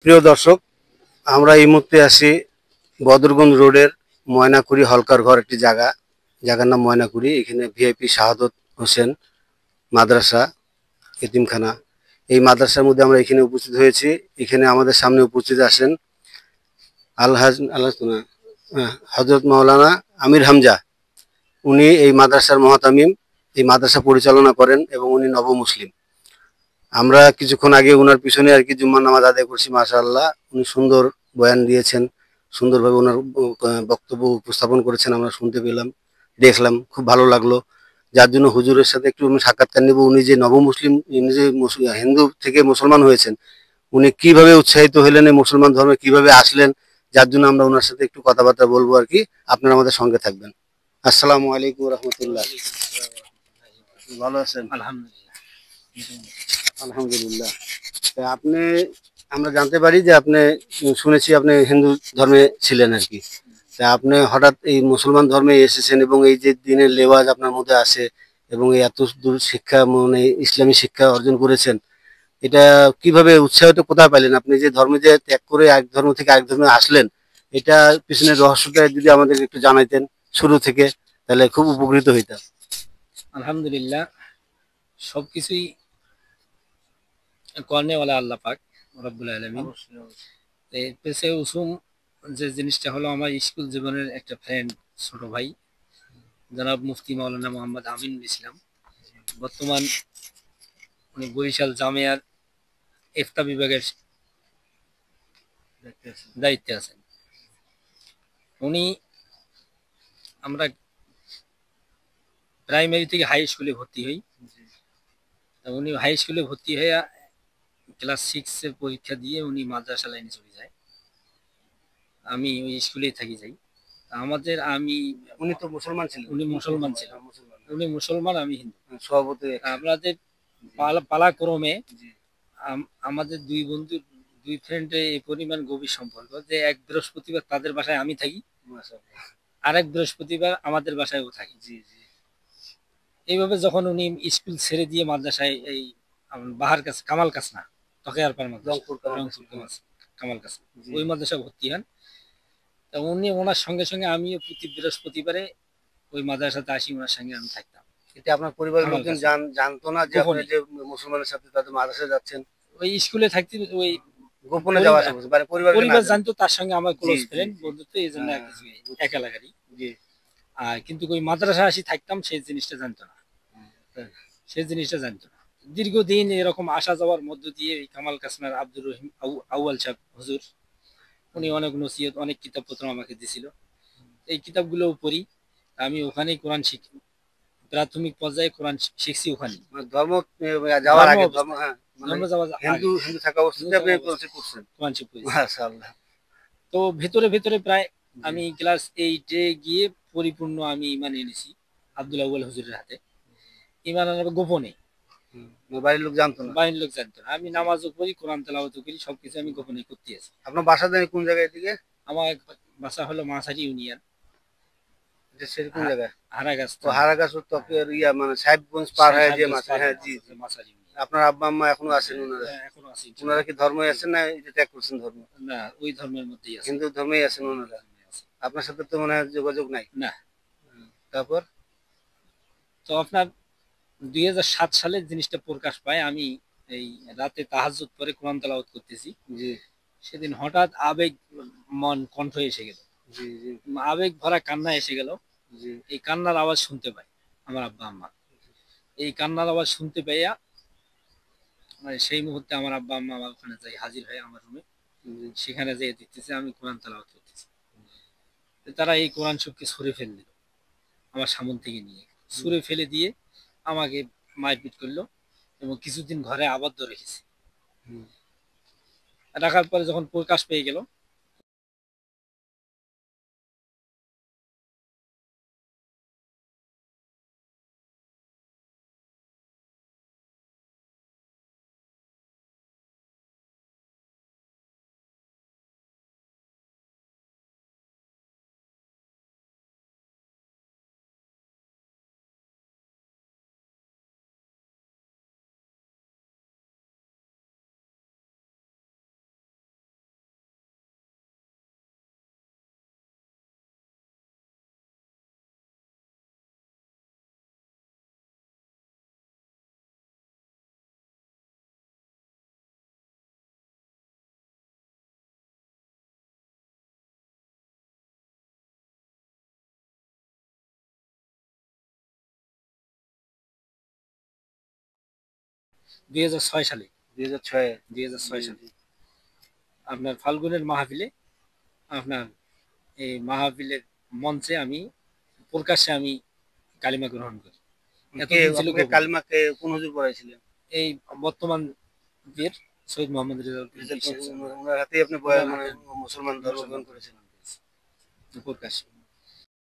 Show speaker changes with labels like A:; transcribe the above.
A: প্রিয় দর্শক, আমরা এই মুহূর্তে আছি বদরগঞ্জ রোডের ময়নাকুড়ি হলকার ঘর একটি জায়গার নাম ময়নাকুড়ি। এখানে ভিআইপি শাহাদত হোসেন মাদ্রাসা এতিমখানা, এই মাদ্রাসার মধ্যে আমরা এখানে উপস্থিত হয়েছি। এখানে আমাদের সামনে উপস্থিত আছেন আলহাজ আল্লাহ হজরত মাওলানা আমির হামজা। উনি এই মাদ্রাসার মহাতামিম, এই মাদ্রাসা পরিচালনা করেন এবং উনি নবমুসলিম। আমরা কিছুক্ষণ আগে উনার পিছনে আর কি জুম্মার নামাজ আদায় করছি। মাশাআল্লাহ, উনি সুন্দর বয়ান দিয়েছেন, সুন্দরভাবে ওনার বক্তব্য উপস্থাপন করেছেন। আমরা শুনতে পেলাম, দেখলাম, খুব ভালো লাগলো। যার জন্য হুজুরের সাথে একটু আমি সাক্ষাৎকার নেব। উনি যে নবমুসলিম, উনি যে হিন্দু থেকে মুসলমান হয়েছেন, উনি কিভাবে উৎসাহিত হলেন এই মুসলমান ধর্মে, কিভাবে আসলেন, যার জন্য আমরা ওনার সাথে একটু কথাবার্তা বলবো আর কি। আপনারা আমাদের সঙ্গে থাকবেন। আসসালামু আলাইকুম রহমতুল্লাহ। ভালো আছেন?
B: আলহামদুলিল্লাহ।
A: আলহামদুলিল্লাহ। তা আপনি, আমরা জানতে পারি যে আপনি, শুনেছি আপনি হিন্দু ধর্মে ছিলেন আর কি। তা আপনি হঠাৎ এই মুসলমান ধর্মে এসেছেন এবং এই যে দিনের লেবাজ আপনার মধ্যে আছে এবং এই এত দূর শিক্ষা, মানে ইসলামী শিক্ষা অর্জন করেছেন, এটা কিভাবে উৎসাহটা কোথায় পাইলেন? আপনি যে ধর্মে যে ত্যাগ করে এক ধর্ম থেকে আরেক ধর্মে আসলেন, এটা পিছনের রহস্যটা যদি আমাদের একটু জানাইতেন শুরু থেকে, তাহলে খুব উপকৃত হইতাম।
B: আলহামদুলিল্লাহ, সবকিছুই কর্নেওয়ালা আল্লাহ পাক রব্বুল আলামিন। এর পেছে উসুম যে জিনিসটা হলো, আমার স্কুল জীবনের একটা ফ্রেন্ড, ছোট ভাই জনাব মুফতি মাওলানা মোহাম্মদ আমিনুল ইসলাম। বর্তমান উনি বরিশাল জামিয়ার ইফতা বিভাগের দায়িত্বে আছেন। উনি, আমরা প্রাইমারি থেকে হাই স্কুলে ভর্তি হই। উনি হাই স্কুলে ভর্তি হয়ে ক্লাস 6 এর পরীক্ষা দিয়ে উনি মাদ্রাসা লাইনে চলে যায়। আমি ওই স্কুলেই থাকি যাই। আমাদের আমি
A: উনি তো মুসলমান ছিলেন।
B: উনি মুসলমান ছিল, উনি মুসলমান, আমি হিন্দু।
A: সভাপতি
B: আমাদের পালাক্রমে আমাদের দুই বন্ধু, দুই ফ্রেন্ডের এই পরিমাণ গভীর সম্পর্ক যে এক বৃহস্পতিবার তাদের বাসায় আমি থাকি, আরেক বৃহস্পতিবার আমাদের বাসায় ও থাকি। এইভাবে যখন উনি স্কুল ছেড়ে দিয়ে মাদ্রাসায় এই বাহার কাছে কামাল কাসনা তকেয়ার পার কামাল কাসনা ওই মাদ্রাসায় ভর্তি হন। তা উনি, ওনার সঙ্গে সঙ্গে আমিও প্রতি বৃহস্পতিবারে ওই মাদ্রাসাতে আসি, ওনার সঙ্গে আমি থাকতাম।
A: এটা আপনার পরিবারের লোকজন জানতো না যে আপনি যে মুসলমানের সাথে তাদের মাদ্রাসায় যাচ্ছেন?
B: ওই স্কুলে থাকতে ওই
A: গোপনে যাওয়া আসা করছে, মানে
B: পরিবার জানতো, তার সঙ্গে আমার ক্লোজ ফ্রেন্ড বন্ধুত্ব, এই জন্য এক এলাকারই। আর কিন্তু ওই মাদ্রাসা আসি থাকতাম, সেই জিনিসটা জানতো না, সেই জিনিসটা জানতো না। দীর্ঘদিন এরকম আসা যাওয়ার মধ্য দিয়ে কামাল কাসনার আব্দুর রহিম আউয়াল সাহেব হুজুর, উনি অনেক নসিহত, অনেক কিতাবপত্র আমাকে দিছিল। এই কিতাবগুলো পড়ি। আমি ওখানেই কোরআন শিখি, প্রাথমিক পর্যায়ে কোরআন শিখছি ওখানে।
A: ধর্ম যাওয়ার আগে, ধর্ম, হ্যাঁ,
B: ধর্ম যাওয়ার
A: হিন্দু হিন্দু থাকা অবস্থাতে আপনি পড়ছেন?
B: কোরআন শিখছি।
A: মাশাআল্লাহ।
B: তো ভেতরে ভেতরে প্রায় আমি ক্লাস 8-এ গিয়ে পরিপূর্ণ আমি ইমান এনেছি আব্দুল আউয়াল হুজুরের হাতে। ইমান আনার গোপনে,
A: বাড়ির লোক জানতো না?
B: বাড়ির লোক জানতো না। আমি নামাজও পড়ি, কোরআন তেলাওয়াতও করি, সবকিছু আমি গোপনে করতে আছি।
A: আপনার বাসা জানি কোন জায়গায় দিকে?
B: আমার বাসা হলো মাছারি ইউনিয়ন।
A: কোন জায়গায়?
B: হারাগাছ।
A: ও হারাগাছ, তকের ইয়া, মানে সাহেবগঞ্জ পার হয়ে যে মাছ। হ্যাঁ, জি জি।
B: মাছারি।
A: আপনার আব্বা আম্মা এখনো আছেন? ওনারা
B: এখনো আছি।
A: ওনারা কি ধর্মে আছেন না এটা ত্যাগ করছেন ধর্ম?
B: না, ওই ধর্মের মধ্যেই আছে,
A: হিন্দু ধর্মেই আছেন ওনারা। আপনার সাথে তো মনে হয় যোগাযোগ নাই?
B: না।
A: তারপর
B: তো আপনার 2007 সালে জিনিসটা প্রকাশ পায়। আমি এই রাতে তাহাজ্জুদ পরে কোরআন তেলাওয়াত করতেছি,
A: জি,
B: সেদিন হঠাৎ আবেগ মন কণ্ঠ এসে গেল,
A: জি জি,
B: আবেগ ভরা কান্না এসে গেল।
A: জি।
B: এই কান্নার আওয়াজ শুনতে পাই আমার আব্বা আম্মা। এই কান্নার আওয়াজ শুনতে পাইয়া মানে সেই মুহূর্তে আমার আব্বা আম্মা আমার ওখানে যাই হাজির হয় আমার রুমে। সেখানে যেয়ে দেখতেছে আমি কোরআন তেলাওয়াত করতেছি। তারা এই কোরআন শরীফকে ছুঁড়ে ফেলে দিল আমার সামন থেকে নিয়ে, ছুঁড়ে ফেলে দিয়ে আমাকে মারপিট করলো এবং কিছুদিন ঘরে আবদ্ধ রেখেছে। রাখার পরে যখন প্রকাশ পেয়ে গেল, 2006 সালে
A: 2006
B: 2006 সালে আপনার ফাল্গুনের মাহফিলে, আপনার এই মাহফিলের মঞ্চে আমি প্রকাশ্যে আমি কালিমা গ্রহণ করি। এতদিন ছিল গোপন।
A: কালিমাকে কোন হুজুর পড়াইছিলেন?
B: এই বর্তমান বীর সৈয়দ মোহাম্মদ রেজাউল করিম
A: ওনার হাতেই আপনি
B: ওনার
A: মানে
B: হাতে
A: মুসলমান ধর্ম গ্রহণ করেছেন?
B: প্রকাশ্যে।